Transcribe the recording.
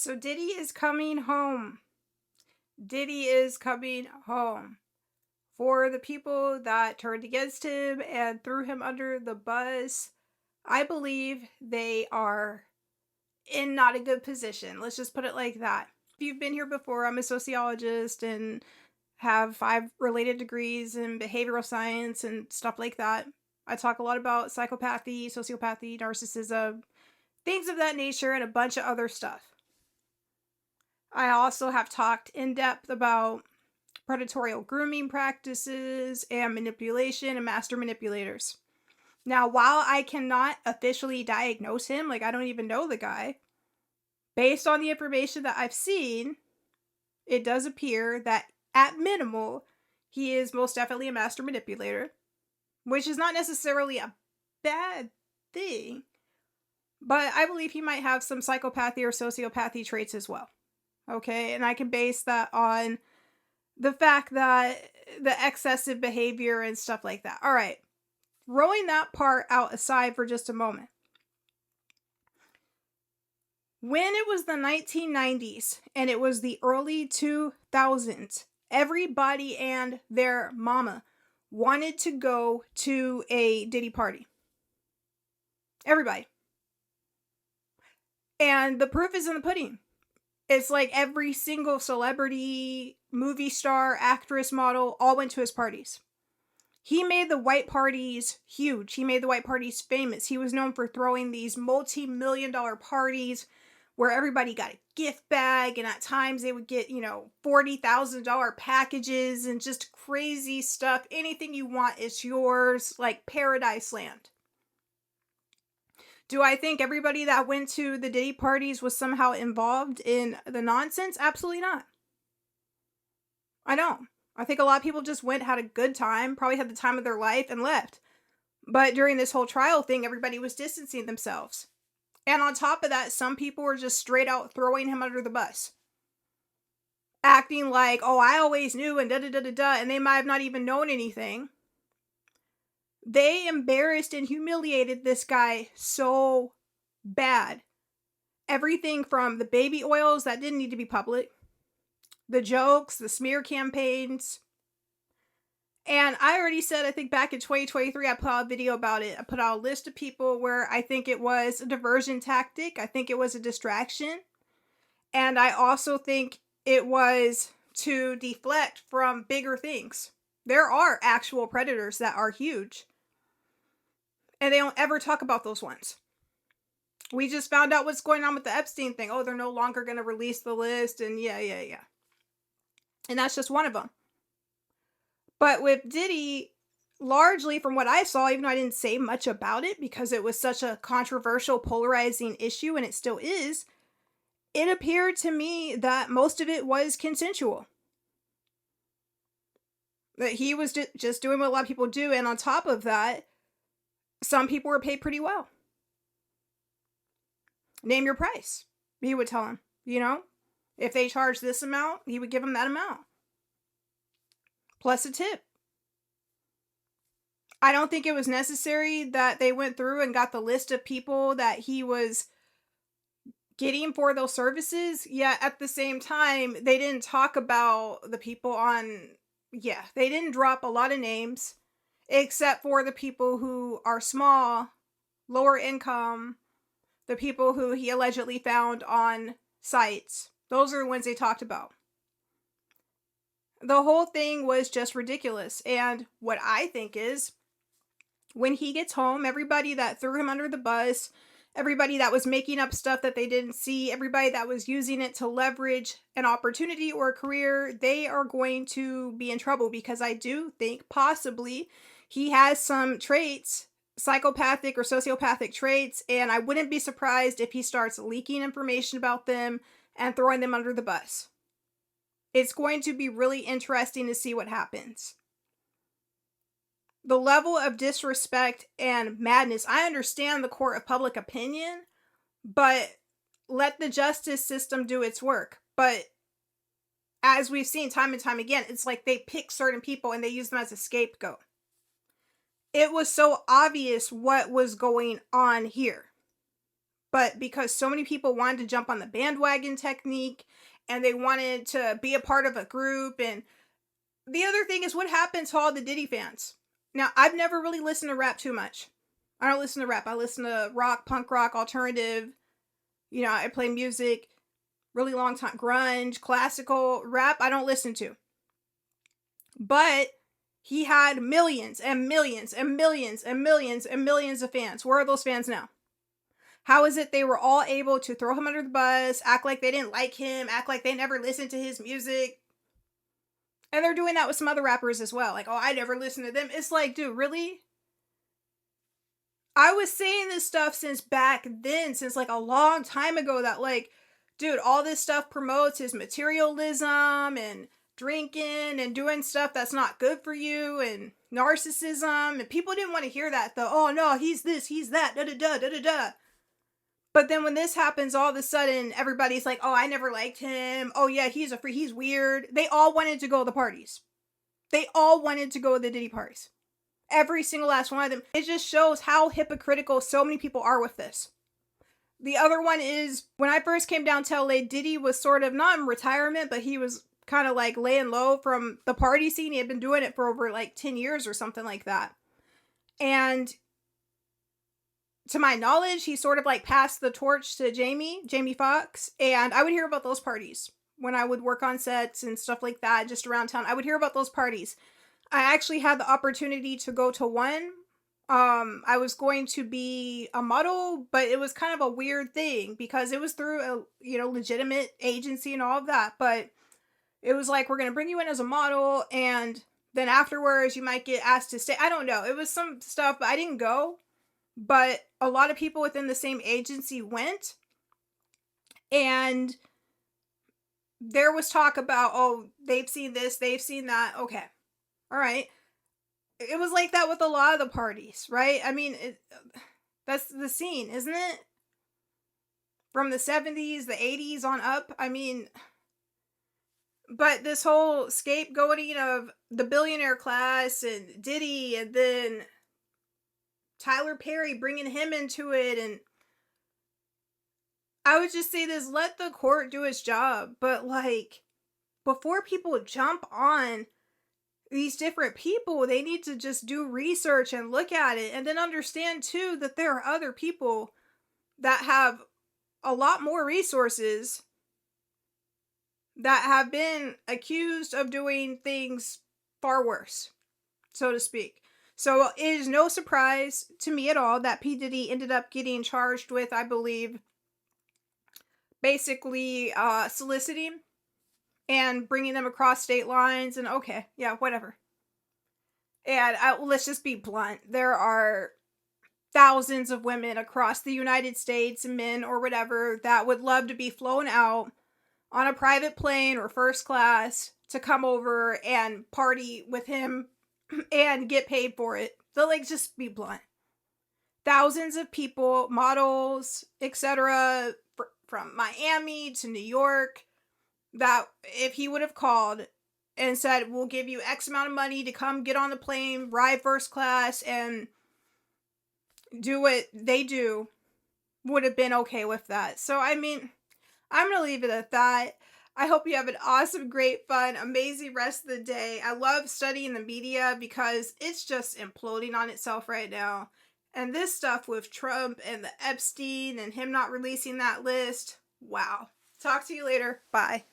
So Diddy is coming home. Diddy is coming home. For the people that turned against him and threw him under the bus, I believe they are in not a good position. Let's just put it like that. If you've been here before, I'm a sociologist and have 5 related degrees in behavioral science and stuff like that. I talk a lot about psychopathy, sociopathy, narcissism, things of that nature, and a bunch of other stuff. I also have talked in depth about predatory grooming practices and manipulation and master manipulators. Now, while I cannot officially diagnose him, like I don't even know the guy, based on the information that I've seen, it does appear that at minimal, he is most definitely a master manipulator, which is not necessarily a bad thing, but I believe he might have some psychopathy or sociopathy traits as well. Okay, and I can base that on the fact that the excessive behavior and stuff like that. All right, throwing that part out aside for just a moment. When it was the 1990s and it was the early 2000s, everybody and their mama wanted to go to a Diddy party. Everybody. And the proof is in the pudding. It's like every single celebrity, movie star, actress, model all went to his parties. He made the white parties huge. He made the white parties famous. He was known for throwing these multi-million-dollar parties where everybody got a gift bag, and at times they would get, $40,000 packages and just crazy stuff. Anything you want is yours, like paradise land. Do I think everybody that went to the Diddy parties was somehow involved in the nonsense? Absolutely not. I don't. I think a lot of people just went, had a good time, probably had the time of their life, and left. But during this whole trial thing, everybody was distancing themselves. And on top of that, some people were just straight out throwing him under the bus. Acting like, oh, I always knew, and da-da-da-da-da, and they might have not even known anything. They embarrassed and humiliated this guy so bad. Everything from the baby oils that didn't need to be public, the jokes, the smear campaigns. And I already said, I think back in 2023, I put out a video about it. I put out a list of people where I think it was a diversion tactic. I think it was a distraction. And I also think it was to deflect from bigger things. There are actual predators that are huge. And they don't ever talk about those ones. We just found out what's going on with the Epstein thing. Oh, they're no longer going to release the list. And yeah. And that's just one of them. But with Diddy, largely from what I saw, even though I didn't say much about it because it was such a controversial, polarizing issue, and it still is, it appeared to me that most of it was consensual. That he was just doing what a lot of people do, and on top of that, some people were paid pretty well. Name your price, he would tell him. If they charge this amount, he would give them that amount. Plus a tip. I don't think it was necessary that they went through and got the list of people that he was getting for those services. Yet at the same time, they didn't talk about the people they didn't drop a lot of names, except for the people who are small, lower income, the people who he allegedly found on sites. Those are the ones they talked about. The whole thing was just ridiculous. And what I think is, when he gets home, everybody that threw him under the bus, everybody that was making up stuff that they didn't see, everybody that was using it to leverage an opportunity or a career, they are going to be in trouble, because I do think possibly he has some traits, psychopathic or sociopathic traits, and I wouldn't be surprised if he starts leaking information about them and throwing them under the bus. It's going to be really interesting to see what happens. The level of disrespect and madness, I understand the court of public opinion, but let the justice system do its work. But as we've seen time and time again, it's like they pick certain people and they use them as a scapegoat. It was so obvious what was going on here. But because so many people wanted to jump on the bandwagon technique and they wanted to be a part of a group. And the other thing is, what happens to all the Diddy fans? Now, I've never really listened to rap too much. I don't listen to rap. I listen to rock, punk rock, alternative. You know, I play music, really long time, grunge, classical, rap, I don't listen to. But he had millions and millions and millions and millions and millions of fans. Where are those fans now? How is it they were all able to throw him under the bus, act like they didn't like him, act like they never listened to his music? And they're doing that with some other rappers as well. Like, oh, I never listened to them. It's like, dude, really? I was saying this stuff since back then, since like a long time ago, that like, dude, all this stuff promotes his materialism and drinking and doing stuff that's not good for you and narcissism. And people didn't want to hear that though. Oh no, he's this, he's that, da da da da da da. But then when this happens, all of a sudden everybody's like, oh, I never liked him. Oh yeah, he's weird. They all wanted to go to the parties. They all wanted to go to the Diddy parties. Every single last one of them. It just shows how hypocritical so many people are with this. The other one is, when I first came down to LA, Diddy was sort of not in retirement, but he was kind of like laying low from the party scene. He had been doing it for over like 10 years or something like that. And to my knowledge, he sort of like passed the torch to Jamie Foxx. And I would hear about those parties when I would work on sets and stuff like that, just around town. I would hear about those parties. I actually had the opportunity to go to one. I was going to be a model, but it was kind of a weird thing because it was through a, legitimate agency and all of that. But it was like, we're going to bring you in as a model, and then afterwards you might get asked to stay. I don't know. It was some stuff, but I didn't go. But a lot of people within the same agency went. And there was talk about, oh, they've seen this, they've seen that. Okay. All right. It was like that with a lot of the parties, right? I mean, that's the scene, isn't it? From the 70s, the 80s on up. I mean, but this whole scapegoating of the billionaire class and Diddy, and then Tyler Perry bringing him into it. And I would just say this, let the court do its job. But like, before people jump on these different people, they need to just do research and look at it, and then understand too that there are other people that have a lot more resources that have been accused of doing things far worse, so to speak. So it is no surprise to me at all that P. Diddy ended up getting charged with, I believe, basically soliciting and bringing them across state lines. And okay, yeah, whatever. And let's just be blunt. There are thousands of women across the United States, men or whatever, that would love to be flown out on a private plane or first class to come over and party with him and get paid for it. So like, just be blunt. Thousands of people, models, etc., from Miami to New York, that if he would have called and said, we'll give you X amount of money to come get on the plane, ride first class, and do what they do, would have been okay with that. So, I mean, I'm going to leave it at that. I hope you have an awesome, great, fun, amazing rest of the day. I love studying the media because it's just imploding on itself right now. And this stuff with Trump and the Epstein and him not releasing that list, wow. Talk to you later. Bye.